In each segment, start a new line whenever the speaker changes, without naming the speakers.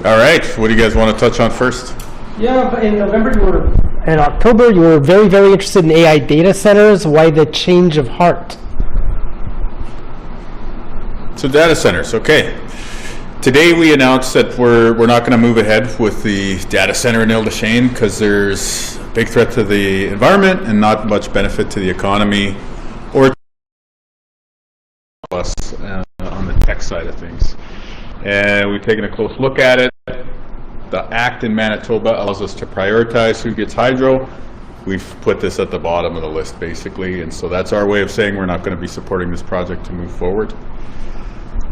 All right, what do you guys want to touch on first?
Yeah, but in October, you were very, very interested in AI data centers. Why the change of heart?
So data centers, okay. Today we announced that we're not going to move ahead with the data center in Ile-des-Chênes because there's a big threat to the environment and not much benefit to the economy or us on the tech side of things. And we've taken a close look at it. The Act in Manitoba allows us to prioritize who gets hydro. We've put this at the bottom of the list, basically, and so that's our way of saying we're not going to be supporting this project to move forward.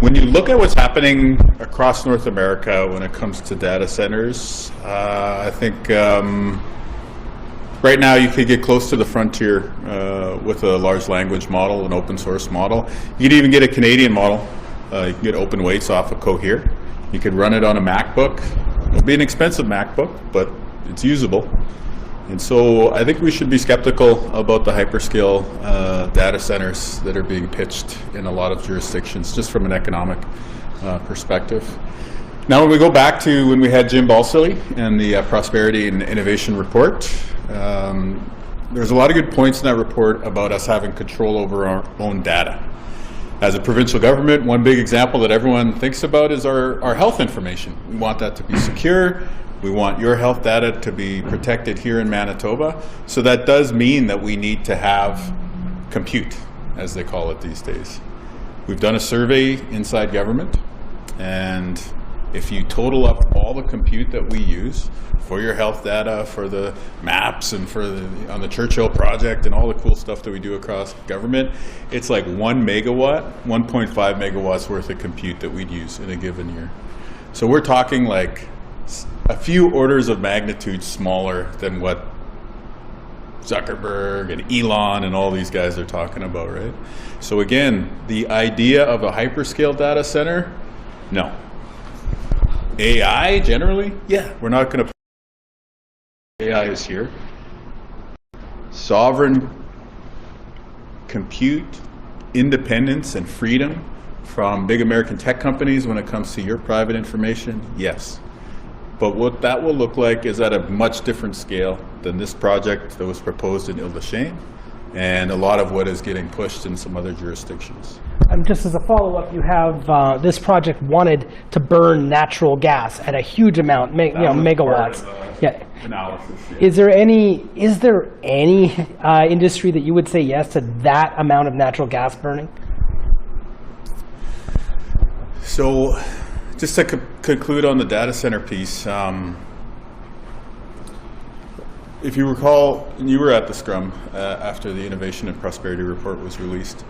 When you look at what's happening across North America when it comes to data centers, I think right now you could get close to the frontier with a large language model, an open source model. You could even get a Canadian model. You can get open weights off of Cohere. You could run it on a MacBook. It'll be an expensive MacBook, but it's usable. And so I think we should be skeptical about the hyperscale data centers that are being pitched in a lot of jurisdictions, just from an economic perspective. Now, when we go back to when we had Jim Balsillie and the Prosperity and Innovation Report, there's a lot of good points in that report about us having control over our own data. As a provincial government, one big example that everyone thinks about is our health information. We want that to be secure. We want your health data to be protected here in Manitoba. So that does mean that we need to have compute, as they call it these days. We've done a survey inside government, and if you total up all the compute that we use for your health data, for the maps, and on the Churchill project, and all the cool stuff that we do across government, it's like 1 megawatt, 1.5 megawatts worth of compute that we'd use in a given year. So we're talking like a few orders of magnitude smaller than what Zuckerberg and Elon and all these guys are talking about, right? So again, the idea of a hyperscale data center, no. AI generally, yeah, we're not going to. AI is here. Sovereign compute, independence, and freedom from big American tech companies when it comes to your private information, yes. But what that will look like is at a much different scale than this project that was proposed in Ile-des-Chênes and a lot of what is getting pushed in some other jurisdictions.
Just as a follow-up, you have this project wanted to burn natural gas at a huge amount, megawatts. Yeah.
Analysis. Yeah.
Is there any industry that you would say yes to that amount of natural gas burning?
So, just to conclude on the data center piece, if you recall, you were at the Scrum after the Innovation and Prosperity Report was released.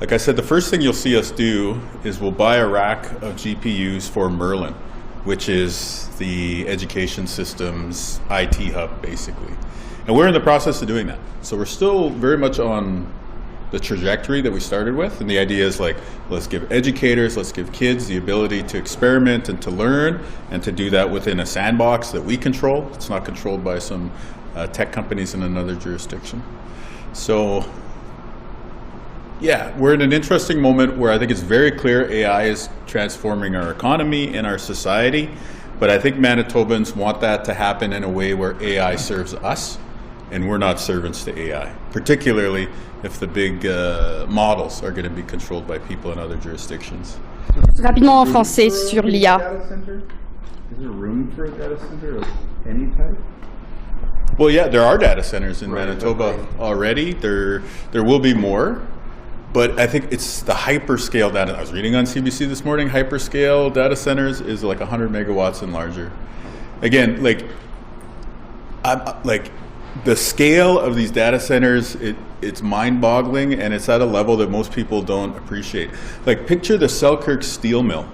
Like I said, the first thing you'll see us do is we'll buy a rack of GPUs for Merlin, which is the education system's IT hub, basically. And we're in the process of doing that. So we're still very much on the trajectory that we started with, and the idea is like, let's give educators, let's give kids the ability to experiment and to learn, and to do that within a sandbox that we control. It's not controlled by some tech companies in another jurisdiction. So yeah, we're in an interesting moment where I think it's very clear AI is transforming our economy and our society, but I think Manitobans want that to happen in a way where AI serves us and we're not servants to AI, particularly if the big models are going to be controlled by people in other jurisdictions.
Rapidement en français sur l'IA.
Is there room for a data center of any type? Well, yeah, there are data centers in Manitoba already. There will be more, but I think it's the hyperscale data. I was reading on CBC this morning, hyperscale data centers is like 100 megawatts and larger. Again, like the scale of these data centers, it's mind-boggling, and it's at a level that most people don't appreciate. Like, picture the Selkirk steel mill.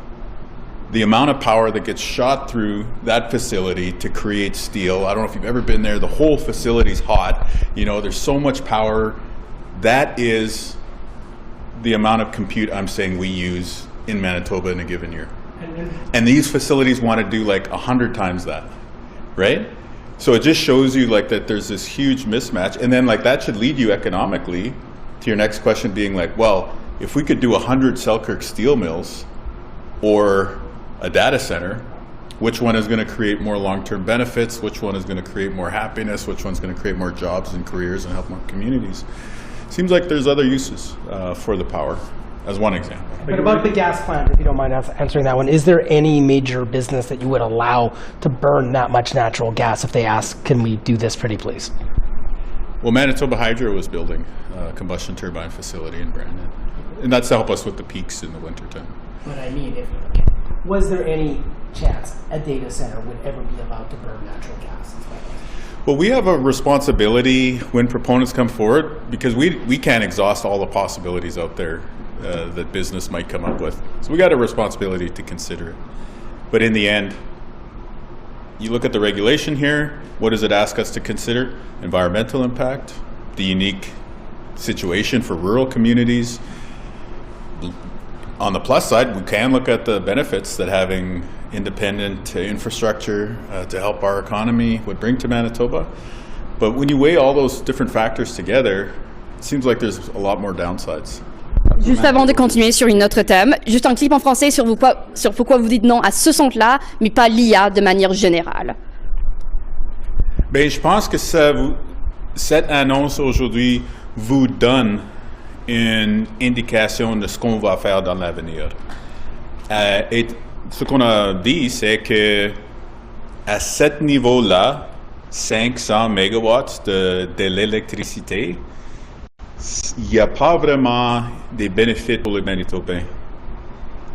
The amount of power that gets shot through that facility to create steel. I don't know if you've ever been there. The whole facility's hot. You know, there's so much power. That is the amount of compute I'm saying we use in Manitoba in a given year. And these facilities want to do like 100 times that, right? So it just shows you like that there's this huge mismatch. And then like that should lead you economically to your next question being like, well, if we could do 100 Selkirk steel mills or a data center, which one is going to create more long-term benefits, which one is going to create more happiness, which one's going to create more jobs and careers and help more communities. Seems like there's other uses for the power, as one example.
But about the gas plant, if you don't mind answering that one, is there any major business that you would allow to burn that much natural gas if they ask, can we do this pretty please?
Well, Manitoba Hydro was building a combustion turbine facility in Brandon, and that's to help us with the peaks in the wintertime.
But I mean, was there any chance a data center would ever be allowed to burn natural gas?
Well, we have a responsibility when proponents come forward, because we can't exhaust all the possibilities out there that business might come up with. So we got a responsibility to consider it. But in the end, you look at the regulation here, what does it ask us to consider? Environmental impact, the unique situation for rural communities. On the plus side, we can look at the benefits that having independent infrastructure to help our economy would bring to Manitoba. But when you weigh all those different factors together, it seems like there's a lot more downsides.
Juste avant de continuer sur une autre thème, juste un clip en français sur pourquoi vous dites non à ce centre-là, mais pas l'IA de manière générale.
Ben, je pense que cette annonce aujourd'hui vous donne une indication de ce qu'on va faire dans l'avenir. Et ce qu'on a dit, c'est que à ce niveau-là, 500 mégawatts de l'électricité, il n'y a pas vraiment des bénéfices pour les Manitobains.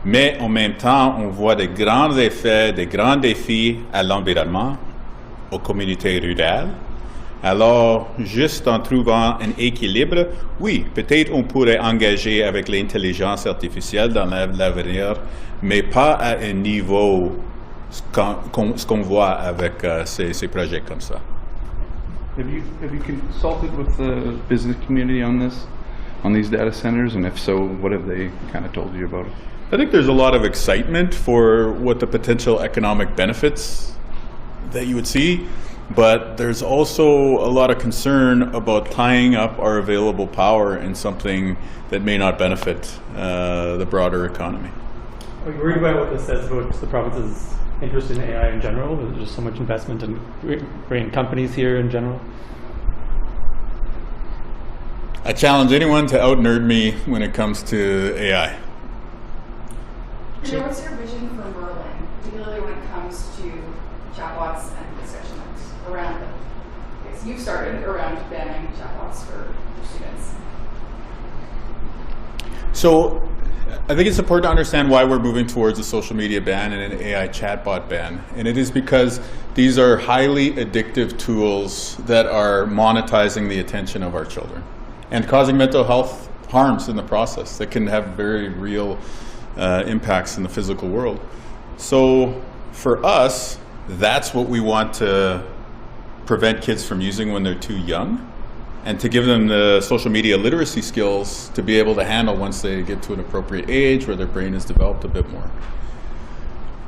Mais en même temps, on voit de grands effets, de grands défis à l'environnement, aux communautés rurales. Alors, juste en trouvant un équilibre, oui, peut-être on pourrait engager avec l'intelligence artificielle dans l'avenir, mais pas à un niveau ce qu'on voit avec ces projets comme ça.
Have you consulted with the business community on these data centers, and if so, what have they kind of told you about it?
I think there's a lot of excitement for what the potential economic benefits that you would see, but there's also a lot of concern about tying up our available power in something that may not benefit the broader economy.
Are you worried about what this says about the province's interest in AI in general? There's just so much investment in bringing companies here in general.
I challenge anyone to out-nerd me when it comes to AI.
What's your vision for Merlin, particularly when it comes to chatbots and discussions around it? Because you started around banning chatbots for students.
So I think it's important to understand why we're moving towards a social media ban and an AI chatbot ban. And it is because these are highly addictive tools that are monetizing the attention of our children and causing mental health harms in the process that can have very real impacts in the physical world. So for us, that's what we want to prevent kids from using when they're too young, and to give them the social media literacy skills to be able to handle once they get to an appropriate age where their brain is developed a bit more.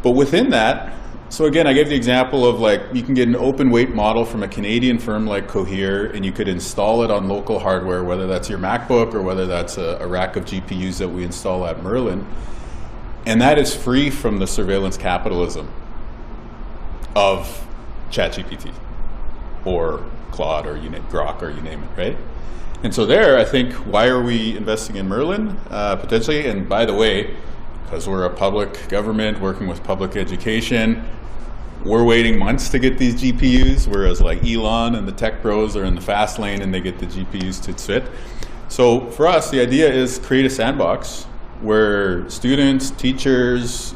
But within that, so again, I gave the example of like, you can get an open weight model from a Canadian firm like Cohere, and you could install it on local hardware, whether that's your MacBook or whether that's a rack of GPUs that we install at Merlin. And that is free from the surveillance capitalism of ChatGPT or Claude or Grok or you name it, right? And so there, I think, why are we investing in Merlin potentially? And by the way, because we're a public government working with public education, we're waiting months to get these GPUs, whereas like Elon and the tech bros are in the fast lane and they get the GPUs to fit. So for us, the idea is create a sandbox where students, teachers,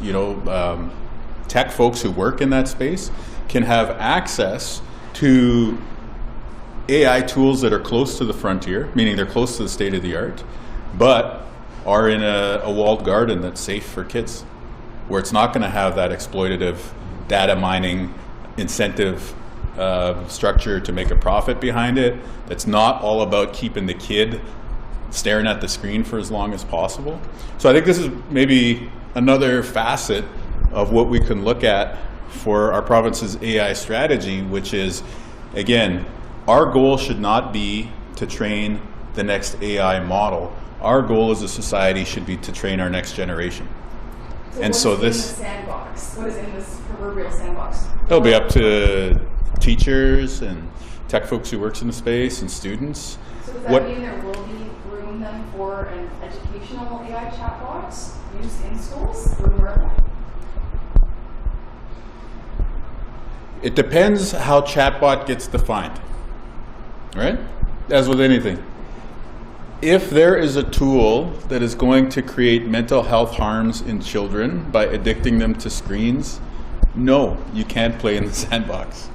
tech folks who work in that space can have access to AI tools that are close to the frontier, meaning they're close to the state of the art, but are in a walled garden that's safe for kids, where it's not going to have that exploitative data mining incentive structure to make a profit behind it. That's not all about keeping the kid staring at the screen for as long as possible. So I think this is maybe another facet of what we can look at for our province's AI strategy, which is, again, our goal should not be to train the next AI model. Our goal as a society should be to train our next generation. And so
what's
this,
in the sandbox? What is in this proverbial sandbox?
it'll be up to teachers and tech folks who works in the space and students.
So does that mean there will be room then for an educational AI chatbot used in schools through Merlin?
It depends how chatbot gets defined, right? As with anything. If there is a tool that is going to create mental health harms in children by addicting them to screens, no, you can't play in the sandbox.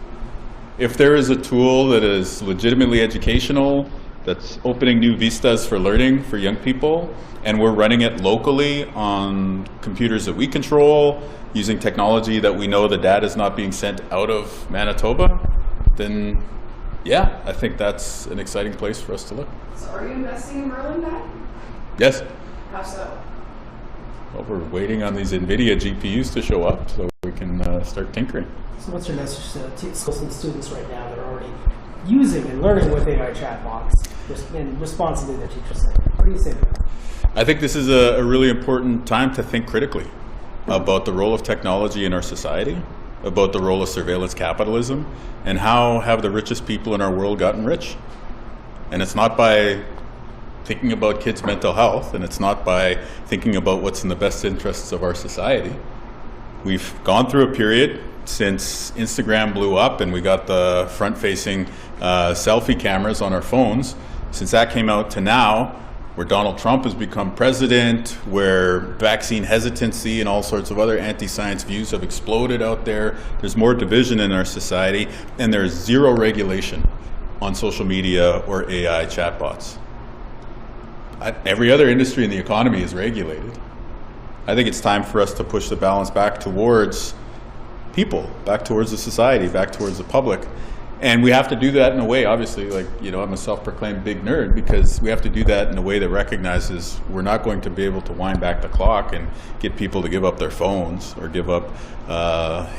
If there is a tool that is legitimately educational, that's opening new vistas for learning for young people, and we're running it locally on computers that we control, using technology that we know the data is not being sent out of Manitoba, then yeah, I think that's an exciting place for us to look.
So are you investing in Merlin then?
Yes.
How so?
Well, we're waiting on these NVIDIA GPUs to show up so we can start tinkering.
So what's your message to schools and students right now that are already using and learning with AI chatbots and responsibly their teachers say? What do you say to them?
I think this is a really important time to think critically about the role of technology in our society, about the role of surveillance capitalism, and how have the richest people in our world gotten rich. And it's not by thinking about kids' mental health, and it's not by thinking about what's in the best interests of our society. We've gone through a period since Instagram blew up and we got the front-facing selfie cameras on our phones. Since that came out to now, where Donald Trump has become president, where vaccine hesitancy and all sorts of other anti-science views have exploded out there. There's more division in our society, and there's zero regulation on social media or AI chatbots. Every other industry in the economy is regulated. I think it's time for us to push the balance back towards people, back towards the society, back towards the public. And we have to do that in a way, obviously, like, you know, I'm a self-proclaimed big nerd, because we have to do that in a way that recognizes we're not going to be able to wind back the clock and get people to give up their phones or give up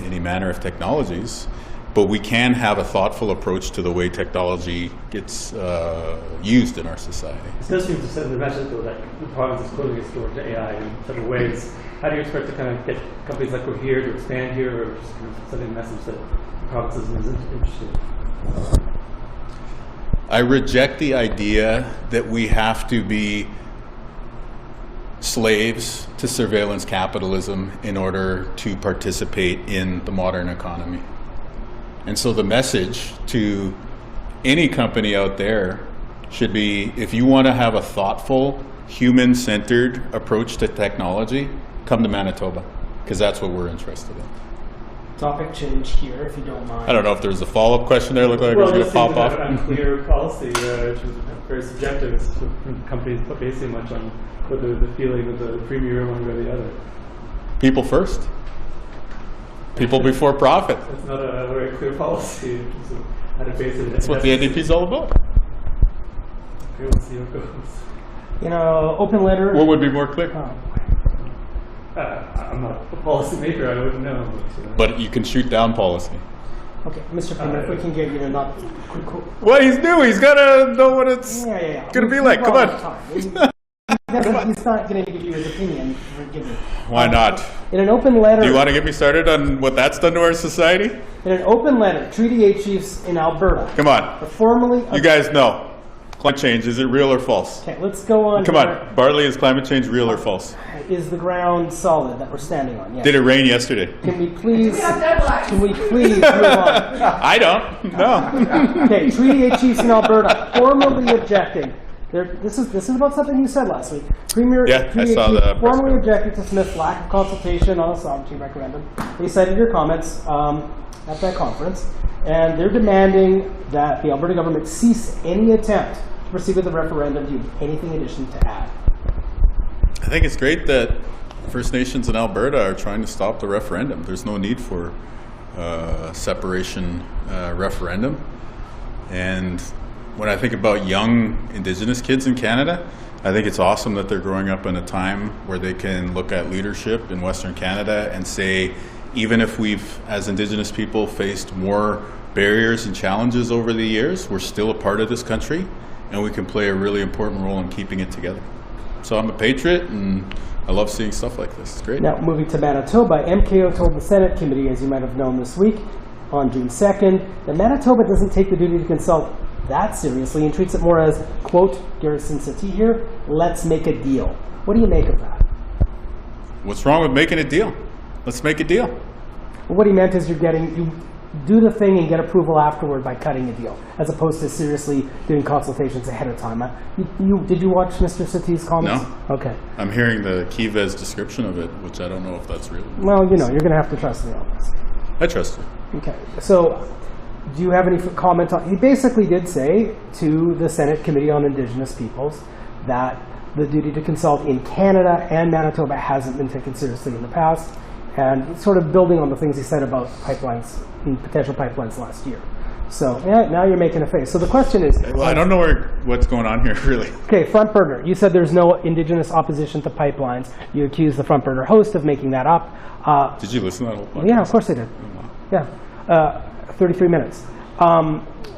any manner of technologies. But we can have a thoughtful approach to the way technology gets used in our society.
It does seem to send the message, though, that the province is closing its door to AI in several ways. How do you expect to kind of get companies like Cohere to expand here, or just kind of sending a message that the province isn't interested?
I reject the idea that we have to be slaves to surveillance capitalism in order to participate in the modern economy. And so the message to any company out there should be, if you want to have a thoughtful, human-centered approach to technology, come to Manitoba, because that's what we're interested in.
Topic change here, if you don't mind.
I don't know if there's a follow-up question there. Looked like it was going to pop off.
Well, it seems unclear policy, which is very subjective. It's companies put basing much on whether the feeling of the premier one way or the other.
People first. People before profit.
It's not a very clear policy in terms of how to base it.
That's what the NDP is all about.
Okay, we'll see how it goes.
You know, open letter.
What would be more clear?
I'm not a policy maker, I wouldn't know.
But you can shoot down policy.
Okay, Mr. Premier, if we can get you to not...
Well, he's new. He's got to know what it's going to be like. Come on.
He's not going to give you his opinion. Forgive me.
Why not?
In an open letter...
Do you want to get me started on what that's done to our society?
In an open letter, Treaty 8 chiefs in Alberta...
Come on.
Formally...
You guys know. Climate change, is it real or false?
Okay, let's go on.
Come on. Bartley, is climate change real or false?
Is the ground solid that we're standing on? Yes.
Did it rain yesterday?
Can we please...
We have deadlines.
Can we please move on?
I don't. No.
Okay, Treaty 8 chiefs in Alberta formally objecting. This is about something you said last week. Premier
Yeah, I saw
Chief
the press
formally
conference.
objected to Smith's lack of consultation on a sovereignty referendum. They cited your comments at that conference, and they're demanding that the Alberta government cease any attempt to proceed with the referendum. Do you have anything addition to add?
I think it's great that First Nations in Alberta are trying to stop the referendum. There's no need for separation referendum. And when I think about young Indigenous kids in Canada, I think it's awesome that they're growing up in a time where they can look at leadership in Western Canada and say, even if we've, as Indigenous people, faced more barriers and challenges over the years, we're still a part of this country, and we can play a really important role in keeping it together. So I'm a patriot, and I love seeing stuff like this. It's great.
Now, moving to Manitoba, MKO told the Senate committee, as you might have known this week, on June 2nd, that Manitoba doesn't take the duty to consult that seriously and treats it more as, quote, Garrison City here, let's make a deal. What do you make of that?
What's wrong with making a deal? Let's make a deal.
Well, what he meant is you do the thing and get approval afterward by cutting a deal, as opposed to seriously doing consultations ahead of time. Did you watch Mr. Sati's comments?
No.
Okay.
I'm hearing the Kivez description of it, which I don't know if that's real.
Well, you're going to have to trust me on this.
I trust you.
Okay. So, do you have any comment on? He basically did say to the Senate Committee on Indigenous Peoples that the duty to consult in Canada and Manitoba hasn't been taken seriously in the past, and sort of building on the things he said about pipelines, potential pipelines last year. So yeah, now you're making a face. So the question is,
Well, I don't know what's going on here, really.
okay, front burner. You said there's no Indigenous opposition to pipelines. You accused the front burner host of making that up.
Did you listen to that whole podcast?
Yeah, of course I did.
Oh, wow.
Yeah, 33 minutes.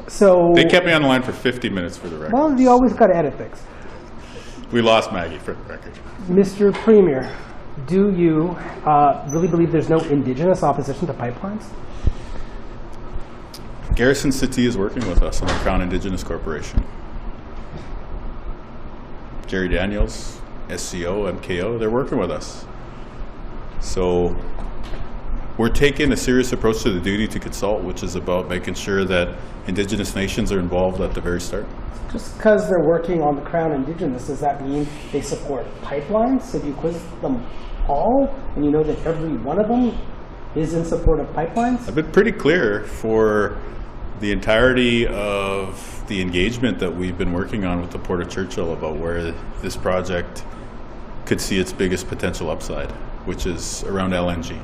So
They kept me on the line for 50 minutes for the record.
well, you always got to edit things.
We lost Maggie for the record.
Mr. Premier, do you really believe there's no Indigenous opposition to pipelines?
Garrison City is working with us on the Crown Indigenous Corporation. Jerry Daniels, SCO, MKO, they're working with us. So we're taking a serious approach to the duty to consult, which is about making sure that Indigenous nations are involved at the very start.
Just because they're working on the Crown Indigenous, does that mean they support pipelines? Have you quizzed them all, and you know that every one of them is in support of pipelines?
I've been pretty clear for the entirety of the engagement that we've been working on with the Port of Churchill about where this project could see its biggest potential upside, which is around LNG.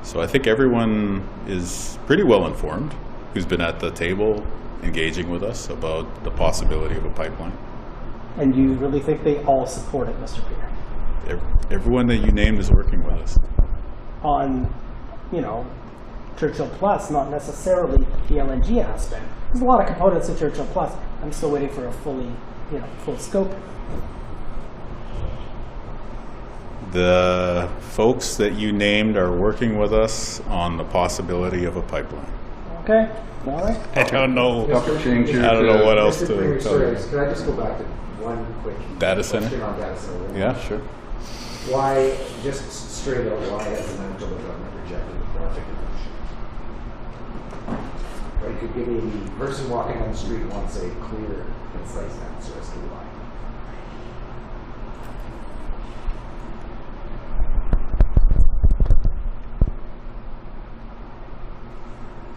So I think everyone is pretty well informed who's been at the table engaging with us about the possibility of a pipeline.
And do you really think they all support it, Mr. Premier?
Everyone that you named is working with us.
On, Churchill Plus, not necessarily the LNG aspect. There's a lot of components to Churchill Plus. I'm still waiting for a full scope.
The folks that you named are working with us on the possibility of a pipeline.
Okay, all right.
I don't know.
Change your,
I don't know what else
Mr.
to
Premier,
tell
sorry,
you.
can I just go back to one quick
Data center?
question on data center?
Yeah, sure.
Why, just straight up, why has the Manitoba government rejected the project? Or you could give me the person walking on the street wants a clear, concise answer as to why.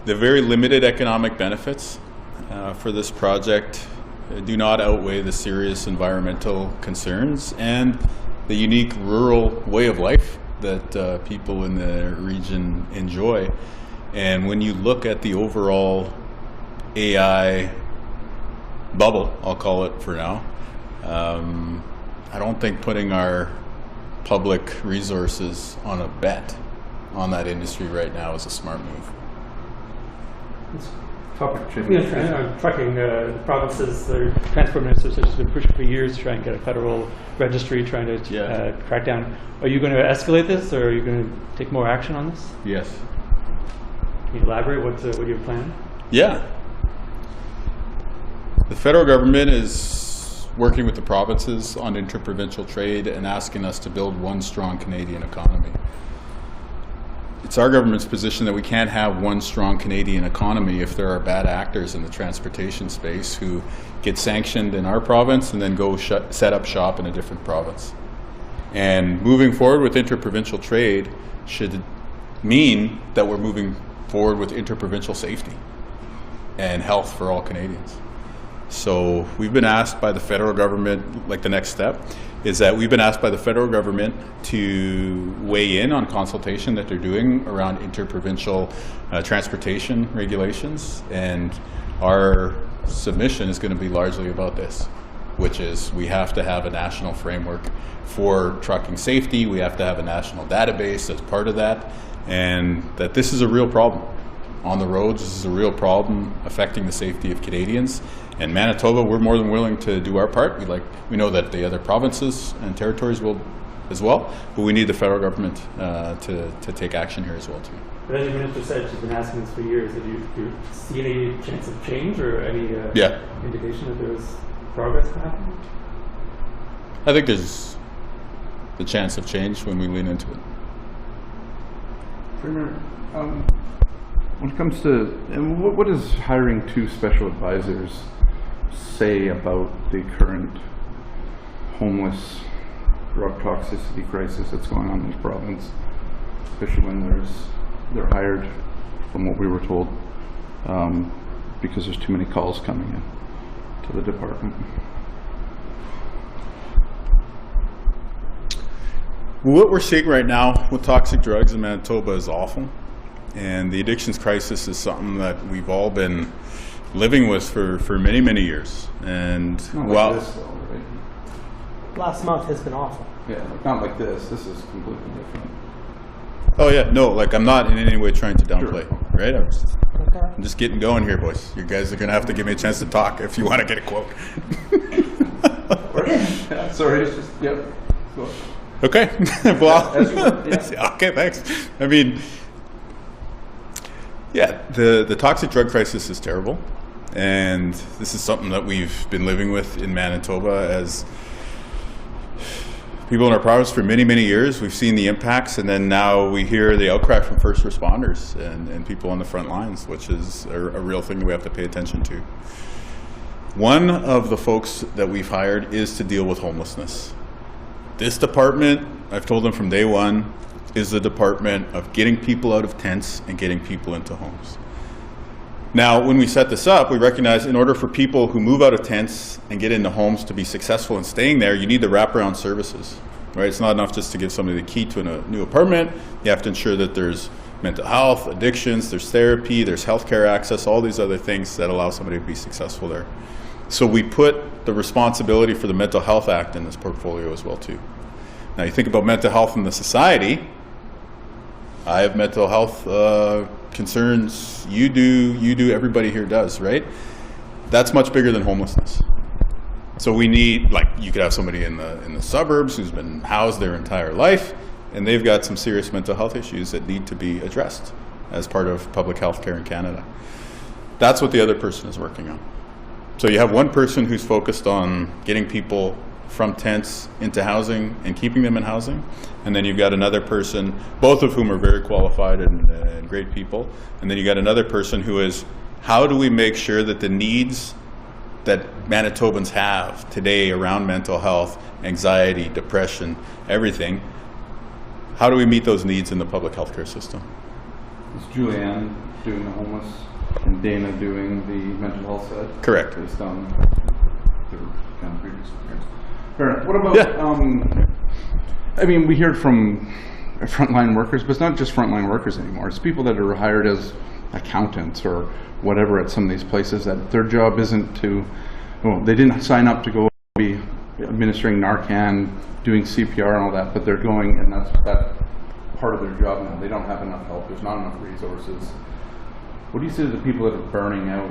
The very limited economic benefits for this project do not outweigh the serious environmental concerns and the unique rural way of life that people in the region enjoy. And when you look at the overall AI bubble, I'll call it for now, I don't think putting our public resources on a bet on that industry right now is a smart move.
Trucking, the provinces, their transport ministers have been pushing for years to try and get a federal registry, trying to crack down. Are you going to escalate this, or are you going to take more action on this?
Yes.
Can you elaborate what your plan?
Yeah. The federal government is working with the provinces on interprovincial trade and asking us to build one strong Canadian economy. It's our government's position that we can't have one strong Canadian economy if there are bad actors in the transportation space who get sanctioned in our province and then go set up shop in a different province. And moving forward with interprovincial trade should mean that we're moving forward with interprovincial safety and health for all Canadians. So we've been asked by the federal government, like the next step, is that we've been asked by the federal government to weigh in on consultation that they're doing around interprovincial transportation regulations. And our submission is going to be largely about this, which is we have to have a national framework for trucking safety. We have to have a national database that's part of that, and that this is a real problem on the roads. This is a real problem affecting the safety of Canadians. And Manitoba, we're more than willing to do our part. We know that the other provinces and territories will as well, but we need the federal government to take action here as well too.
But as your minister said, she's been asking this for years. Do you see any chance of change or any indication that there's progress happening?
I think there's the chance of change when we lean into it.
Premier, when it comes to, and what does hiring 2 special advisors say about the current homeless drug toxicity crisis that's going on in this province, especially when they're hired, from what we were told, because there's too many calls coming in to the department?
What we're seeing right now with toxic drugs in Manitoba is awful, and the addictions crisis is something that we've all been living with for many, many years. And
Not
well,
like this, though, right?
Last month has been awful.
Yeah, like, not like this. This is completely different.
oh yeah, no, like I'm not in any way trying to downplay, right? I'm just getting going here, boys. You guys are gonna have to give me a chance to talk if you want to get a quote.
Yeah, sorry, it's just, yep. Go.
Okay. Well,
As you want, yeah.
okay, thanks. I mean, yeah, the toxic drug crisis is terrible, and this is something that we've been living with in Manitoba as people in our province for many, many years. We've seen the impacts, and then now we hear the outcry from first responders and people on the front lines, which is a real thing that we have to pay attention to. One of the folks that we've hired is to deal with homelessness. This department, I've told them from day one, is the department of getting people out of tents and getting people into homes. Now, when we set this up, we recognize in order for people who move out of tents and get into homes to be successful in staying there, you need the wraparound services, right? It's not enough just to give somebody the key to a new apartment. You have to ensure that there's mental health, addictions, there's therapy, there's healthcare access, all these other things that allow somebody to be successful there. So we put the responsibility for the Mental Health Act in this portfolio as well too. Now you think about mental health in the society, I have mental health concerns, you do, everybody here does, right? That's much bigger than homelessness. So we need, like, you could have somebody in the suburbs who's been housed their entire life, and they've got some serious mental health issues that need to be addressed as part of public health care in Canada. That's what the other person is working on. So you have one person who's focused on getting people from tents into housing and keeping them in housing, and then you've got another person, both of whom are very qualified and great people, and then you got another person who is, how do we make sure that the needs that Manitobans have today around mental health, anxiety, depression, everything, how do we meet those needs in the public health care system?
Is Julianne doing the homeless and Dana doing the mental health side?
Correct.
Based on their kind of previous experience. Fair enough. What about, I mean, we hear from frontline workers, but it's not just frontline workers anymore. It's people that are hired as accountants or whatever at some of these places that their job isn't to, well, they didn't sign up to go be administering Narcan, doing CPR and all that, but they're going, and that's part of their job now. They don't have enough help. There's not enough resources. What do you say to the people that are burning out,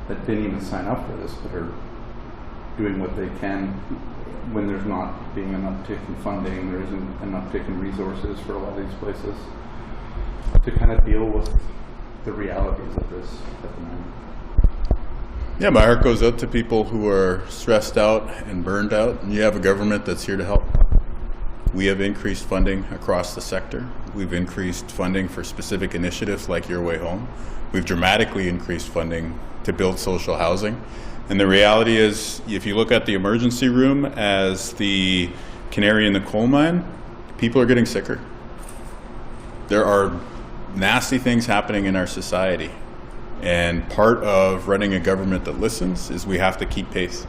that didn't even sign up for this, but are doing what they can when there's not being an uptick in funding, there isn't an uptick in resources for a lot of these places, to kind of deal with the realities of this at the moment?
Yeah, my heart goes out to people who are stressed out and burned out, and you have a government that's here to help. We have increased funding across the sector. We've increased funding for specific initiatives like Your Way Home. We've dramatically increased funding to build social housing. And the reality is, if you look at the emergency room as the canary in the coal mine, people are getting sicker. There are nasty things happening in our society. And part of running a government that listens is we have to keep pace.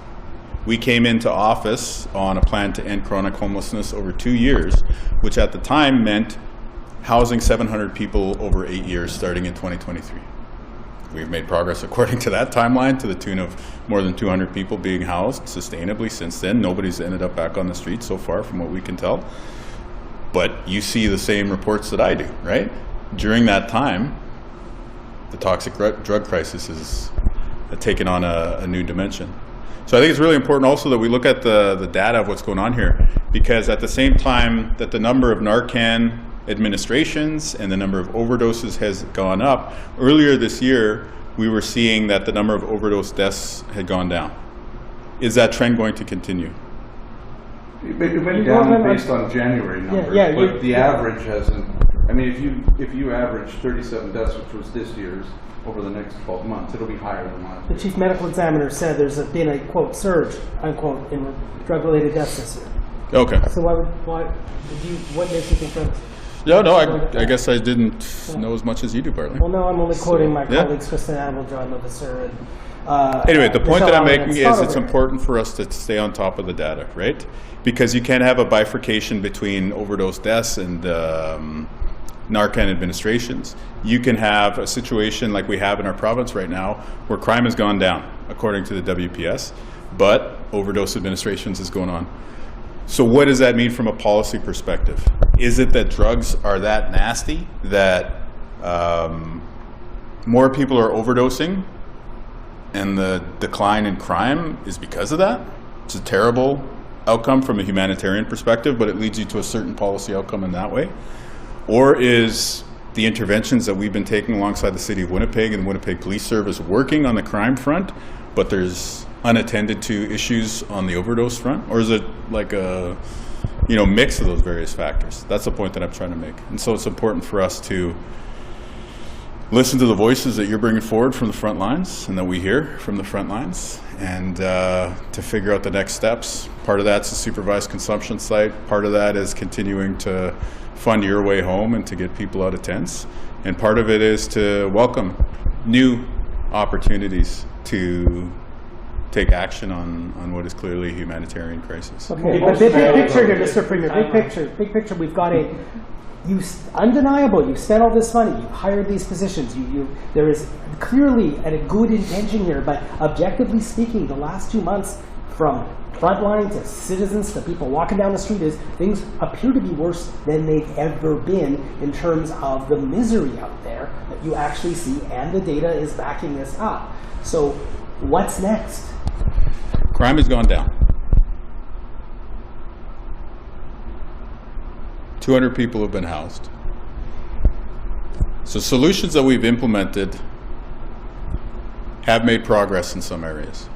We came into office on a plan to end chronic homelessness over 2 years, which at the time meant housing 700 people over 8 years starting in 2023. We've made progress according to that timeline to the tune of more than 200 people being housed sustainably since then. Nobody's ended up back on the street so far from what we can tell. But you see the same reports that I do, right? During that time, the toxic drug crisis has taken on a new dimension. So I think it's really important also that we look at the data of what's going on here, because at the same time that the number of Narcan administrations and the number of overdoses has gone up, earlier this year we were seeing that the number of overdose deaths had gone down. Is that trend going to continue?
It went down based on January numbers, but the average hasn't. I mean, if you average 37 deaths, which was this year's, over the next 12 months, it'll be higher than last
The
year.
chief medical examiner said there's been a, quote, surge, unquote, in drug-related deaths this year.
Okay.
So what makes you think that?
No, I guess I didn't know as much as you do, Bartley.
Well, no, I'm only quoting my
Yeah.
colleagues, Kristen Annabelle, John Levasseur, and
Anyway, the point that I'm
Michelle
making
Allen
is it's
and
important for us to stay on top of the data, right? Because you can't have a bifurcation between overdose deaths and Narcan administrations. You can have a situation like we have in our province right now where crime has gone down, according to the WPS, but overdose administrations is going on. So what does that mean from a policy perspective? Is it that drugs are that nasty that more people are overdosing and the decline in crime is because of that? It's a terrible outcome from a humanitarian perspective, but it leads you to a certain policy outcome in that way. Or is the interventions that we've been taking alongside the City of Winnipeg and the Winnipeg Police Service working on the crime front, but there's unattended to issues on the overdose front? Or is it like a mix of those various factors? That's the point that I'm trying to make. And so it's important for us to listen to the voices that you're bringing forward from the front lines and that we hear from the front lines, and to figure out the next steps. Part of that's a supervised consumption site. Part of that is continuing to fund your way home and to get people out of tents. And part of it is to welcome new opportunities to take action on what is clearly a humanitarian crisis.
Okay, but big picture here, Mr. Premier, big picture, we've got undeniable, you spent all this money, you hired these positions, there is clearly a good intention here, but objectively speaking, the last 2 months, from frontline to citizens to people walking down the street, things appear to be worse than they've ever been in terms of the misery out there that you actually see, and the data is backing this up. So what's next?
Crime has gone down. 200 people have been housed. So solutions that we've implemented have made progress in some areas.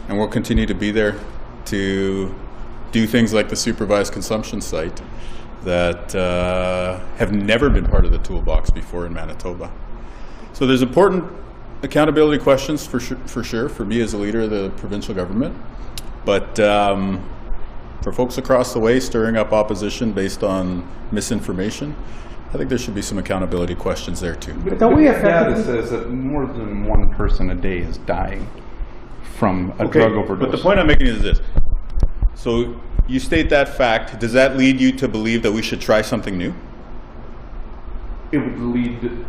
And we'll continue to be there to do things like the supervised consumption site that have never been part of the toolbox before in Manitoba. So there's important accountability questions for sure, for me as a leader of the provincial government. But for folks across the way stirring up opposition based on misinformation, I think there should be some accountability questions there too.
But don't we
data
effectively...
says that more than one person a day is dying from a drug overdose.
But the point I'm making is this. So you state that fact. Does that lead you to believe that we should try something new?
It would lead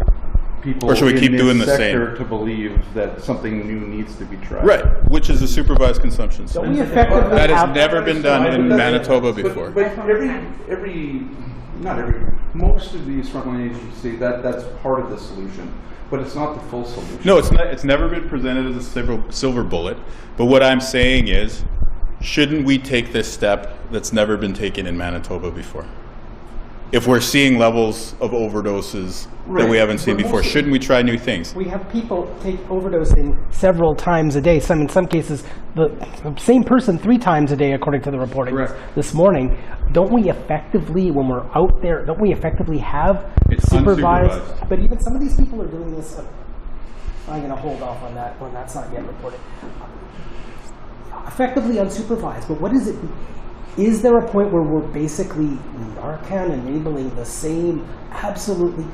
people
Or should we
in
keep
this
doing the
sector
same?
to believe that something new needs to be tried.
Right, which is a supervised consumption
Don't
site.
we effectively
That has
have...
never been done in Manitoba before.
But most of these frontline agencies, that's part of the solution, but it's not the full solution.
No, it's not. It's never been presented as a silver bullet. But what I'm saying is, shouldn't we take this step that's never been taken in Manitoba before? If we're seeing levels of overdoses that we haven't seen before, shouldn't we try new things?
We have people overdosing several times a day. In some cases, the same person 3 times a day, according to the reporting this morning. Don't we effectively, when we're out there, don't we effectively have
It's
supervised?
unsupervised.
But even some of these people are doing this. I'm going to hold off on that when that's not yet reported. Effectively unsupervised, but what is it? Is there a point where we're basically Narcan enabling the same absolutely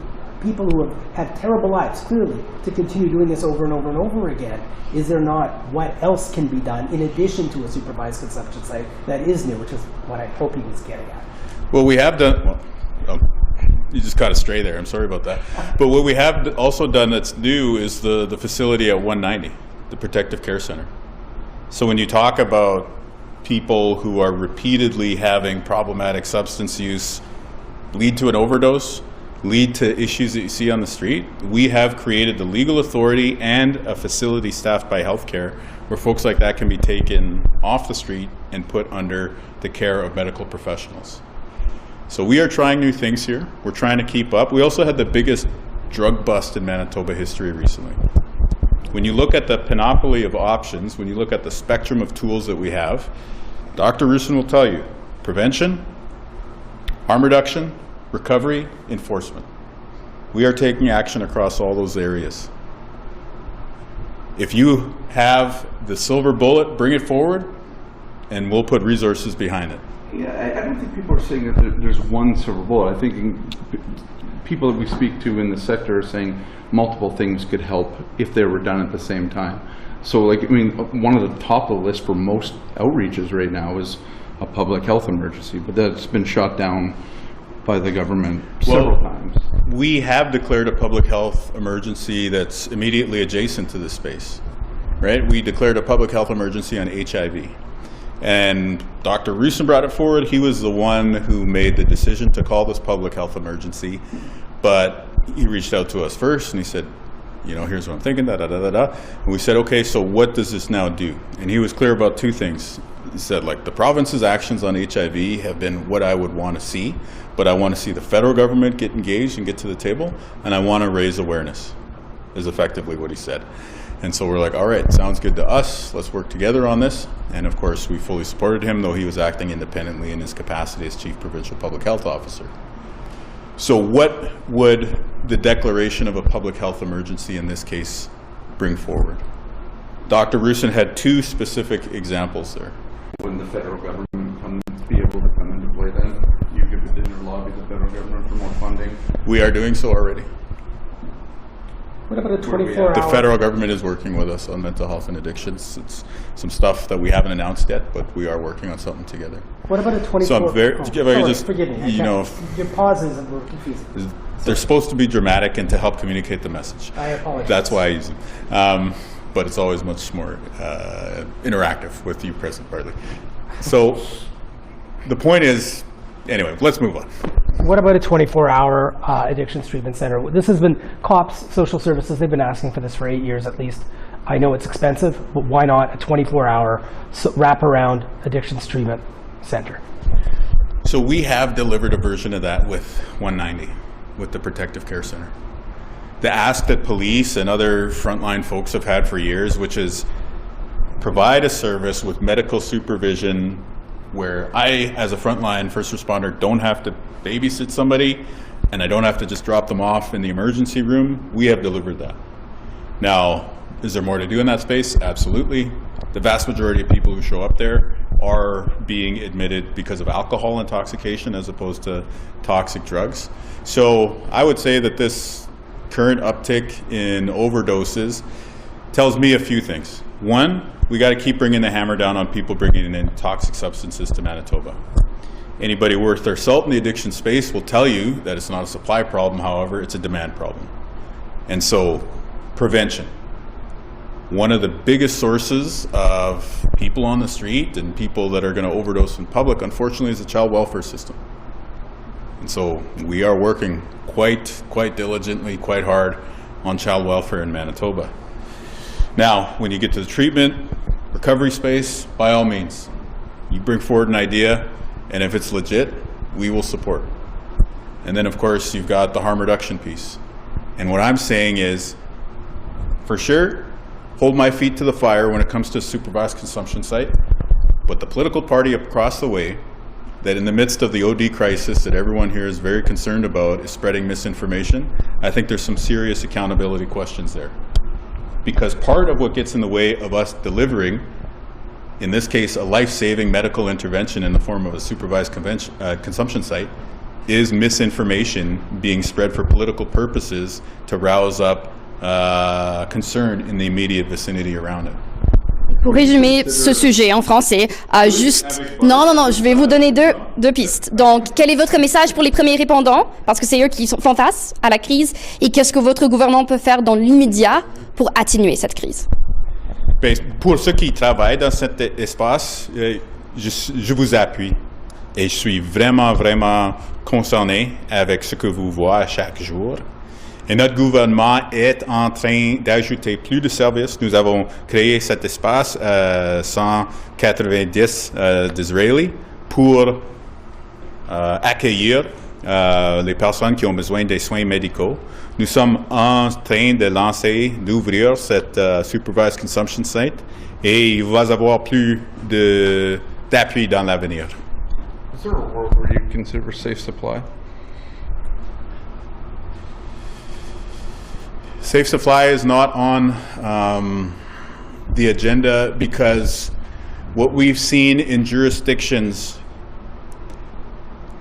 people who have had terrible lives, clearly, to continue doing this over and over and over again? Is there not what else can be done in addition to a supervised consumption site that is new, which is what I hope he was getting at?
Well, we have done. You just caught a stray there. I'm sorry about that. But what we have also done that's new is the facility at 190, the Protective Care Center. So when you talk about people who are repeatedly having problematic substance use lead to an overdose, lead to issues that you see on the street, we have created the legal authority and a facility staffed by healthcare where folks like that can be taken off the street and put under the care of medical professionals. So we are trying new things here. We're trying to keep up. We also had the biggest drug bust in Manitoba history recently. When you look at the panoply of options, when you look at the spectrum of tools that we have, Dr. Roussin will tell you, prevention, harm reduction, recovery, enforcement. We are taking action across all those areas. If you have the silver bullet, bring it forward, and we'll put resources behind it.
Yeah, I don't think people are saying that there's one silver bullet. I think people that we speak to in the sector are saying multiple things could help if they were done at the same time. So, like, I mean, one of the top of the list for most outreaches right now is a public health emergency, but that's been shot down by the government several times.
We have declared a public health emergency that's immediately adjacent to this space, right? We declared a public health emergency on HIV. And Dr. Roussin brought it forward. He was the one who made the decision to call this public health emergency, but he reached out to us first and he said, you know, here's what I'm thinking, And we said, okay, so what does this now do? And he was clear about two things. He said, like, the province's actions on HIV have been what I would want to see, but I want to see the federal government get engaged and get to the table, and I want to raise awareness, is effectively what he said. And so we're like, all right, sounds good to us. Let's work together on this. And of course, we fully supported him, though he was acting independently in his capacity as Chief Provincial Public Health Officer. So what would the declaration of a public health emergency in this case bring forward? Dr. Roussin had two specific examples there.
Wouldn't the federal government be able to come into play then? You could lobby the federal government for more funding?
We are doing so already.
What about a 24-hour?
The federal government is working with us on mental health and addictions. It's some stuff that we haven't announced yet, but we are working on something together.
What about a 24?
So I'm very,
forgive me.
you know,
your pauses are confusing.
they're supposed to be dramatic and to help communicate the message.
I apologize.
That's why I use them. But it's always much more interactive with you present, Bartley. So the point is, anyway, let's move on.
What about a 24-hour addictions treatment center? This has been COPS, social services, they've been asking for this for 8 years at least. I know it's expensive, but why not a 24-hour wraparound addictions treatment center?
So we have delivered a version of that with 190, with the Protective Care Center. The ask that police and other frontline folks have had for years, which is provide a service with medical supervision where I, as a frontline first responder, don't have to babysit somebody and I don't have to just drop them off in the emergency room. We have delivered that. Now, is there more to do in that space? Absolutely. The vast majority of people who show up there are being admitted because of alcohol intoxication as opposed to toxic drugs. So I would say that this current uptick in overdoses tells me a few things. One, we got to keep bringing the hammer down on people bringing in toxic substances to Manitoba. Anybody worth their salt in the addiction space will tell you that it's not a supply problem, however, it's a demand problem. And so, prevention. One of the biggest sources of people on the street and people that are going to overdose in public, unfortunately, is the child welfare system. And so we are working quite diligently, quite hard on child welfare in Manitoba. Now, when you get to the treatment, recovery space, by all means, you bring forward an idea, and if it's legit, we will support. And then, of course, you've got the harm reduction piece. And what I'm saying is, for sure, hold my feet to the fire when it comes to a supervised consumption site, but the political party across the way that in the midst of the OD crisis that everyone here is very concerned about is spreading misinformation, I think there's some serious accountability questions there. Because part of what gets in the way of us delivering, in this case, a life-saving medical intervention in the form of a supervised consumption site, is misinformation being spread for political purposes to rouse up concern in the immediate vicinity around it.
Pour résumer ce sujet en français, juste... Non, je vais vous donner deux pistes. Donc, quel est votre message pour les premiers répondants, parce que c'est eux qui font face à la crise, et qu'est-ce que votre gouvernement peut faire dans l'immédiat pour atténuer cette crise?
Pour ceux qui travaillent dans cet espace, je vous appuie et je suis vraiment concerné avec ce que vous voyez chaque jour. Et notre gouvernement est en train d'ajouter plus de services. Nous avons créé cet espace 190 d'Israélis pour accueillir les personnes qui ont besoin des soins médicaux. Nous sommes en train de lancer, d'ouvrir cette Supervised Consumption Site et il va y avoir plus d'appui dans l'avenir.
Is there a world where you consider safe supply?
Safe supply is not on the agenda because what we've seen in jurisdictions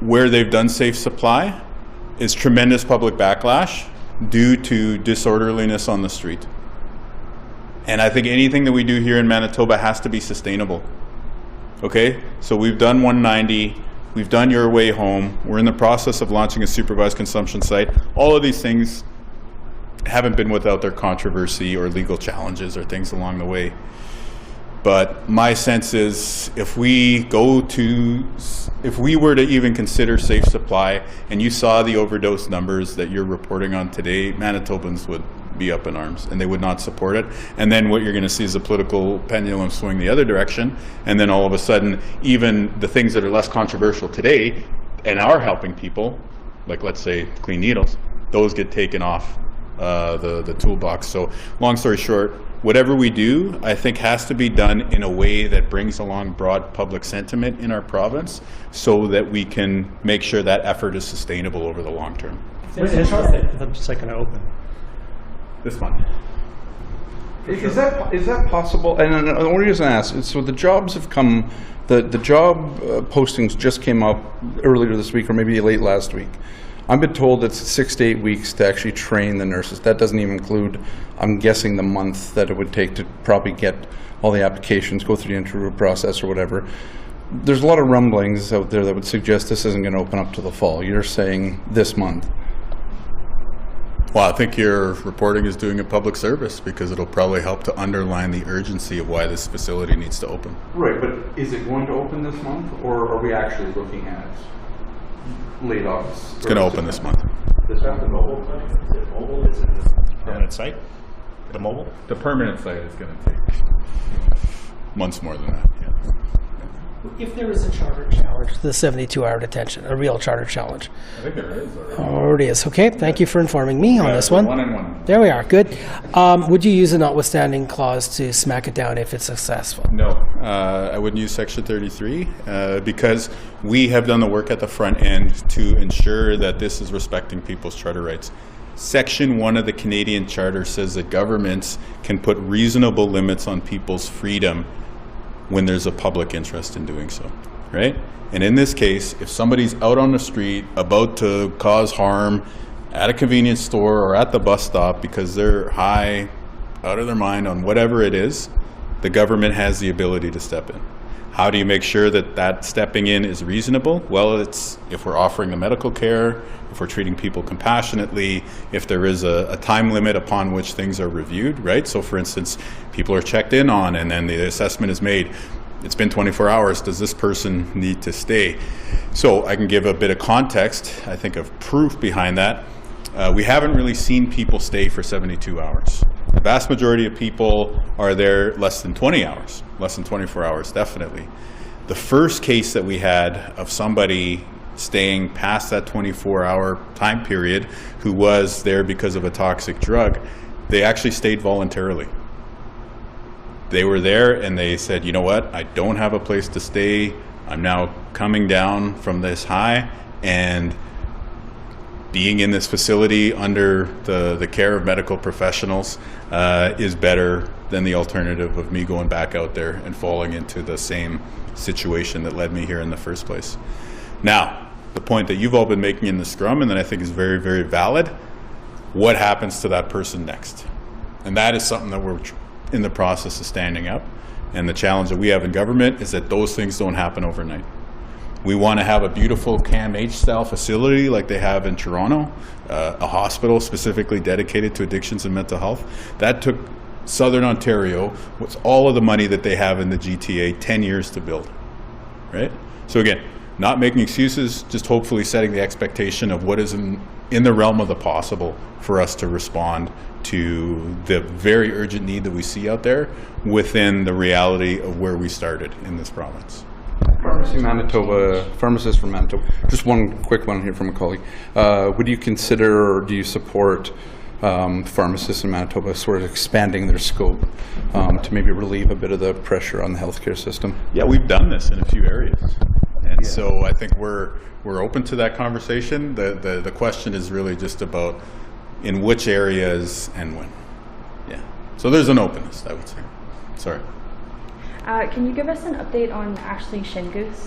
where they've done safe supply is tremendous public backlash due to disorderliness on the street. And I think anything that we do here in Manitoba has to be sustainable. Okay, so we've done 190, we've done Your Way Home, we're in the process of launching a supervised consumption site. All of these things haven't been without their controversy or legal challenges or things along the way. But my sense is if we were to even consider safe supply, and you saw the overdose numbers that you're reporting on today, Manitobans would be up in arms and they would not support it. And then what you're going to see is a political pendulum swing the other direction. And then all of a sudden, even the things that are less controversial today and are helping people, like let's say clean needles, those get taken off the toolbox. So long story short, whatever we do, I think has to be done in a way that brings along broad public sentiment in our province so that we can make sure that effort is sustainable over the long term.
When is the site going to open?
This month.
Is that possible? And the only reason I ask is so the jobs have come, the job postings just came up earlier this week or maybe late last week. I've been told it's 6 to 8 weeks to actually train the nurses. That doesn't even include, I'm guessing, the month that it would take to probably get all the applications, go through the interview process or whatever. There's a lot of rumblings out there that would suggest this isn't going to open up to the fall. You're saying this month.
Well, I think your reporting is doing a public service because it'll probably help to underline the urgency of why this facility needs to open.
Right, but is it going to open this month, or are we actually looking at late August?
It's going to open this month.
Is that the mobile clinic? Is it mobile? Is it the permanent site? The mobile?
The permanent site is going to take months more than that, yeah.
If there is a charter challenge to the 72-hour detention, a real charter challenge.
I think there is already.
Oh, it is. Okay, thank you for informing me on this one.
One and one.
There we are. Good. Would you use a notwithstanding clause to smack it down if it's successful?
No, I wouldn't use Section 33 because we have done the work at the front end to ensure that this is respecting people's charter rights. Section 1 of the Canadian Charter says that governments can put reasonable limits on people's freedom when there's a public interest in doing so, right? And in this case, if somebody's out on the street about to cause harm at a convenience store or at the bus stop because they're high, out of their mind on whatever it is, the government has the ability to step in. How do you make sure that that stepping in is reasonable? Well, it's if we're offering the medical care, if we're treating people compassionately, if there is a time limit upon which things are reviewed, right? So for instance, people are checked in on and then the assessment is made. It's been 24 hours, does this person need to stay? So I can give a bit of context, I think of proof behind that. We haven't really seen people stay for 72 hours. The vast majority of people are there less than 20 hours, less than 24 hours, definitely. The first case that we had of somebody staying past that 24-hour time period who was there because of a toxic drug, they actually stayed voluntarily. They were there and they said, you know what, I don't have a place to stay. I'm now coming down from this high, and being in this facility under the care of medical professionals is better than the alternative of me going back out there and falling into the same situation that led me here in the first place. Now, the point that you've all been making in the scrum, and that I think is very, very valid, what happens to that person next? And that is something that we're in the process of standing up. And the challenge that we have in government is that those things don't happen overnight. We want to have a beautiful CAMH style facility like they have in Toronto, a hospital specifically dedicated to addictions and mental health. That took Southern Ontario, with all of the money that they have in the GTA, 10 years to build, right? So again, not making excuses, just hopefully setting the expectation of what is in the realm of the possible for us to respond to the very urgent need that we see out there within the reality of where we started in this province.
Pharmacist from Manitoba. Just one quick one here from a colleague. Would you consider, or do you support pharmacists in Manitoba sort of expanding their scope to maybe relieve a bit of the pressure on the healthcare system?
Yeah, we've done this in a few areas. And so I think we're open to that conversation. The question is really just about in which areas and when. Yeah. So there's an openness, I would say. Sorry.
Can you give us an update on Ashley Shingoose?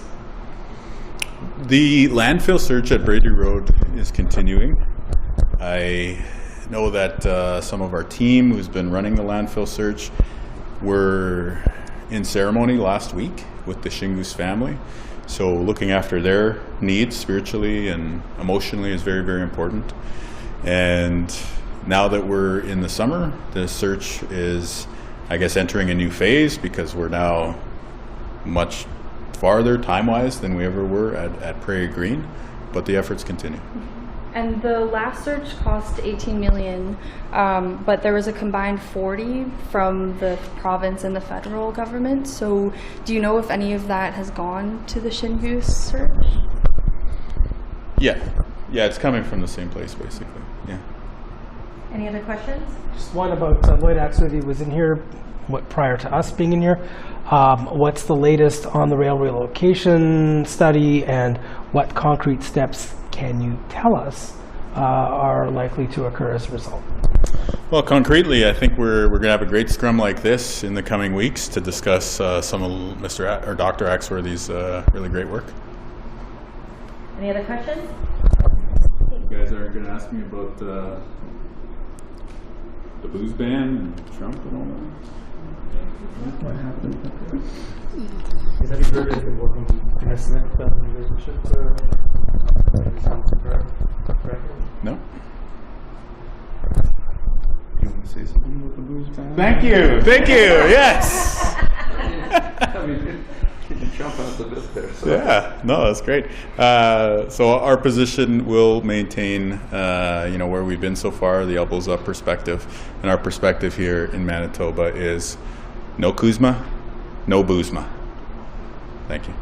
The landfill search at Brady Road is continuing. I know that some of our team who's been running the landfill search were in ceremony last week with the Shingoose family. So looking after their needs spiritually and emotionally is very, very important. And now that we're in the summer, the search is, I guess, entering a new phase because we're now much farther time-wise than we ever were at Prairie Green, but the efforts continue.
And the last search cost $18 million, but there was a combined 40 from the province and the federal government. So do you know if any of that has gone to the Shingoose search?
Yeah, it's coming from the same place, basically. Yeah.
Any other questions?
Just one about Lloyd Axworthy was in here prior to us being in here. What's the latest on the rail relocation study, and what concrete steps can you tell us are likely to occur as a result?
Well, concretely, I think we're going to have a great scrum like this in the coming weeks to discuss some of Dr. Axworthy's really great work.
Any other questions?
You guys are going to ask me about the booze ban and Trump and all that?
What happened? Have you heard of the working Smith relationship?
No?
You want to say something about the booze ban?
Thank you, yes!
I mean, you jump out the bit there. So.
Yeah, no, that's great. So our position will maintain, where we've been so far, the elbows up perspective. And our perspective here in Manitoba is no Kuzma, no boozma. Thank you.